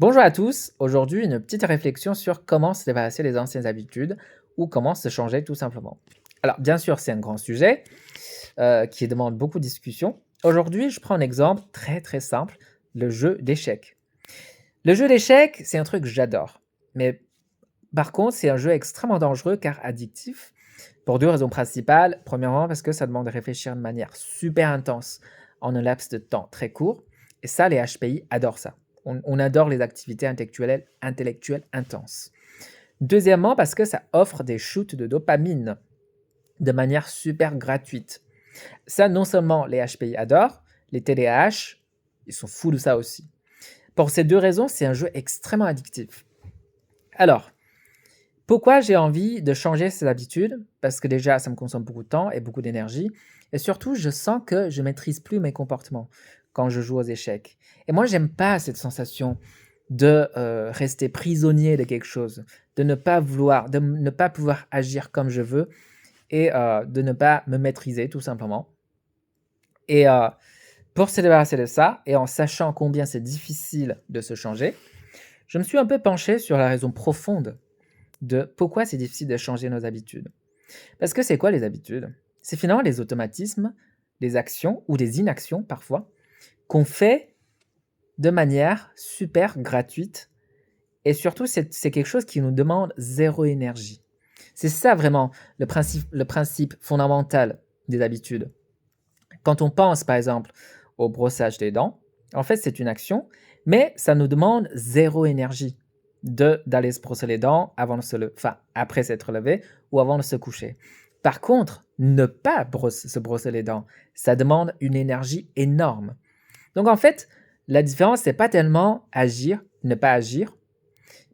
Bonjour à tous, aujourd'hui une petite réflexion sur comment se débarrasser des anciennes habitudes ou comment se changer tout simplement. Alors bien sûr c'est un grand sujet qui demande beaucoup de discussion. Aujourd'hui je prends un exemple très très simple, le jeu d'échecs. Le jeu d'échecs c'est un truc que j'adore, mais par contre c'est un jeu extrêmement dangereux car addictif pour deux raisons principales. Premièrement parce que ça demande de réfléchir de manière super intense en un laps de temps très court, et ça les HPI adorent ça. On adore les activités intellectuelles intenses. Deuxièmement, parce que ça offre des shoots de dopamine de manière super gratuite. Ça, non seulement les HPI adorent, les TDAH, ils sont fous de ça aussi. Pour ces deux raisons, c'est un jeu extrêmement addictif. Alors, pourquoi j'ai envie de changer ces habitudes? Parce que déjà, ça me consomme beaucoup de temps et beaucoup d'énergie. Et surtout, je sens que je maîtrise plus mes comportements quand je joue aux échecs. Et moi, j'aime pas cette sensation de rester prisonnier de quelque chose, de ne pas vouloir, de ne pas pouvoir agir comme je veux et de ne pas me maîtriser tout simplement. Et pour se débarrasser de ça, et en sachant combien c'est difficile de se changer, je me suis un peu penché sur la raison profonde de pourquoi c'est difficile de changer nos habitudes. Parce que c'est quoi les habitudes? C'est finalement les automatismes, des actions ou des inactions parfois qu'on fait de manière super gratuite, et surtout c'est quelque chose qui nous demande zéro énergie. C'est ça vraiment le principe fondamental des habitudes. Quand on pense par exemple au brossage des dents, en fait c'est une action, mais ça nous demande zéro énergie d'aller se brosser les dents avant de enfin, après s'être levé ou avant de se coucher. Par contre, ne pas se brosser les dents, ça demande une énergie énorme. Donc en fait, la différence, c'est pas tellement agir, ne pas agir,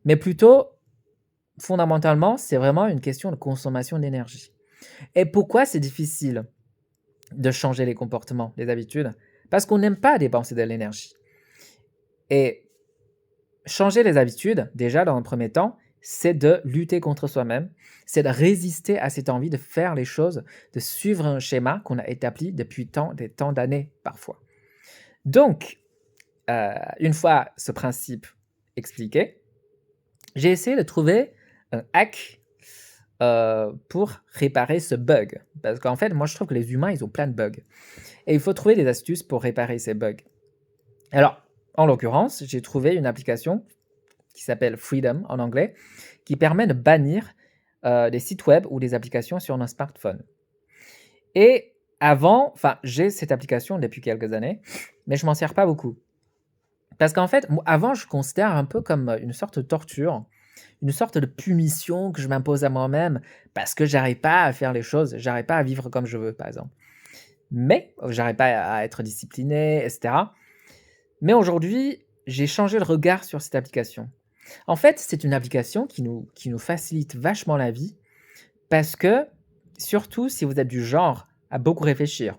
mais plutôt, fondamentalement, c'est vraiment une question de consommation d'énergie. Et pourquoi c'est difficile de changer les comportements, les habitudes? Parce qu'on n'aime pas dépenser de l'énergie. Et changer les habitudes, déjà dans un premier temps, c'est de lutter contre soi-même, c'est de résister à cette envie de faire les choses, de suivre un schéma qu'on a établi depuis des temps d'années parfois. Donc, une fois ce principe expliqué, j'ai essayé de trouver un hack pour réparer ce bug. Parce qu'en fait, moi, je trouve que les humains, ils ont plein de bugs. Et il faut trouver des astuces pour réparer ces bugs. Alors, en l'occurrence, j'ai trouvé une application qui s'appelle Freedom en anglais, qui permet de bannir des sites web ou des applications sur nos smartphones. Et avant, enfin, j'ai cette application depuis quelques années, mais je m'en sers pas beaucoup. Parce qu'en fait, avant, je considère un peu comme une sorte de torture, une sorte de punition que je m'impose à moi-même parce que j'arrive pas à faire les choses, j'arrive pas à vivre comme je veux, par exemple. Mais j'arrive pas à être discipliné, etc. Mais aujourd'hui, j'ai changé le regard sur cette application. En fait, c'est une application qui nous facilite vachement la vie parce que, surtout si vous êtes du genre à beaucoup réfléchir.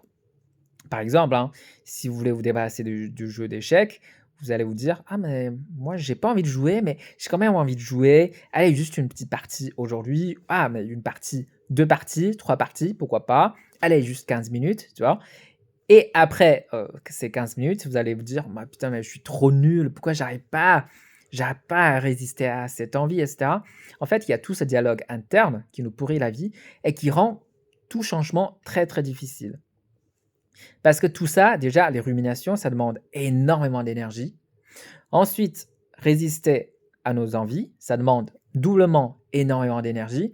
Par exemple, hein, si vous voulez vous débarrasser du jeu d'échecs, vous allez vous dire: «Ah mais moi j'ai pas envie de jouer, mais j'ai quand même envie de jouer. Allez, juste une petite partie aujourd'hui. Ah mais une partie, 2 parties, 3 parties, pourquoi pas. Allez, juste 15 minutes», tu vois? Et après, ces 15 minutes, vous allez vous dire: «Bah putain, mais je suis trop nul, pourquoi j'arrive pas à résister à cette envie?» et cetera. En fait, il y a tout ce dialogue interne qui nous pourrit la vie et qui rend tout changement très, très difficile. Parce que tout ça, déjà, les ruminations, ça demande énormément d'énergie. Ensuite, résister à nos envies, ça demande doublement énormément d'énergie.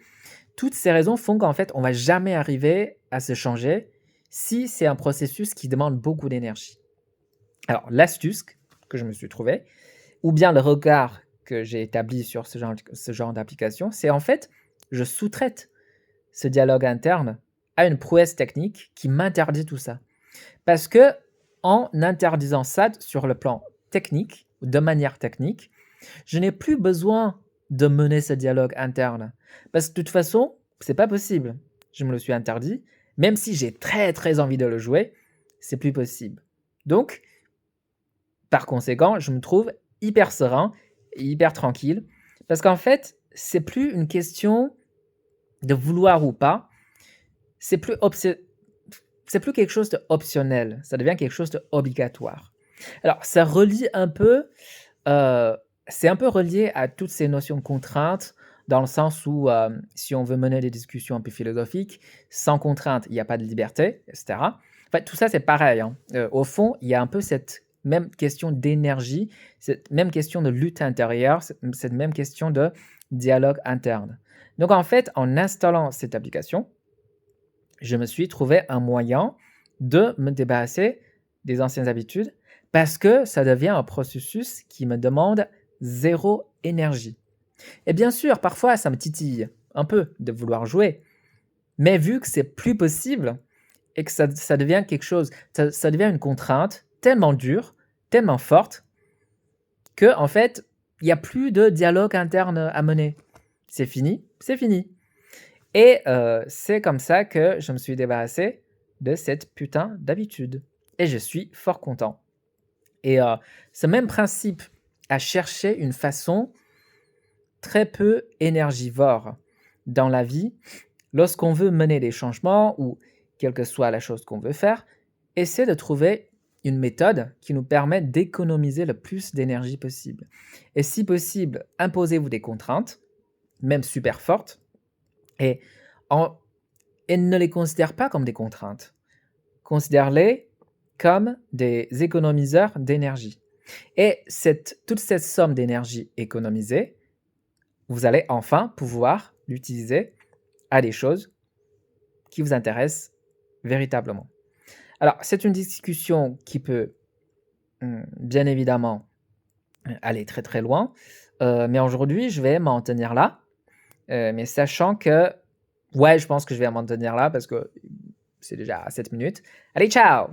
Toutes ces raisons font qu'en fait, on va jamais arriver à se changer si c'est un processus qui demande beaucoup d'énergie. Alors, l'astuce que je me suis trouvé, ou bien le regard que j'ai établi sur ce genre d'application, c'est en fait, je sous-traite ce dialogue interne à une prouesse technique qui m'interdit tout ça. Parce que en interdisant ça sur le plan technique, de manière technique, je n'ai plus besoin de mener ce dialogue interne. Parce que de toute façon, c'est pas possible. Je me le suis interdit. Même si j'ai très très envie de le jouer, c'est plus possible. Donc, par conséquent, je me trouve hyper serein et hyper tranquille. Parce qu'en fait, c'est plus une question de vouloir ou pas. C'est plus, c'est plus quelque chose d'optionnel. Ça devient quelque chose d'obligatoire. Alors, ça relie un peu c'est un peu relié à toutes ces notions de contraintes, dans le sens où, si on veut mener des discussions un peu philosophiques, sans contrainte, il y a pas de liberté, et cetera. En fait, tout ça, c'est pareil, hein. Au fond, il y a un peu cette même question d'énergie, cette même question de lutte intérieure, cette même question de dialogue interne. Donc en fait, en installant cette application, je me suis trouvé un moyen de me débarrasser des anciennes habitudes parce que ça devient un processus qui me demande zéro énergie. Et bien sûr, parfois, ça me titille un peu de vouloir jouer, mais vu que c'est plus possible et que ça devient quelque chose, ça devient une contrainte tellement dure, tellement forte, que en fait, il n'y a plus de dialogue interne à mener. C'est fini, c'est fini. Et c'est comme ça que je me suis débarrassé de cette putain d'habitude. Et je suis fort content. Et ce même principe à chercher une façon très peu énergivore dans la vie, lorsqu'on veut mener des changements ou quelle que soit la chose qu'on veut faire, essaie de trouver une méthode qui nous permet d'économiser le plus d'énergie possible. Et si possible, imposez-vous des contraintes, même super fortes, et ne les considère pas comme des contraintes. Considère-les comme des économiseurs d'énergie. Et toute cette somme d'énergie économisée, vous allez enfin pouvoir l'utiliser à des choses qui vous intéressent véritablement. Alors, c'est une discussion qui peut bien évidemment aller très très loin, mais aujourd'hui, je vais m'en tenir là, mais sachant que, ouais, je pense que je vais m'en tenir là parce que c'est déjà 7 minutes. Allez, ciao!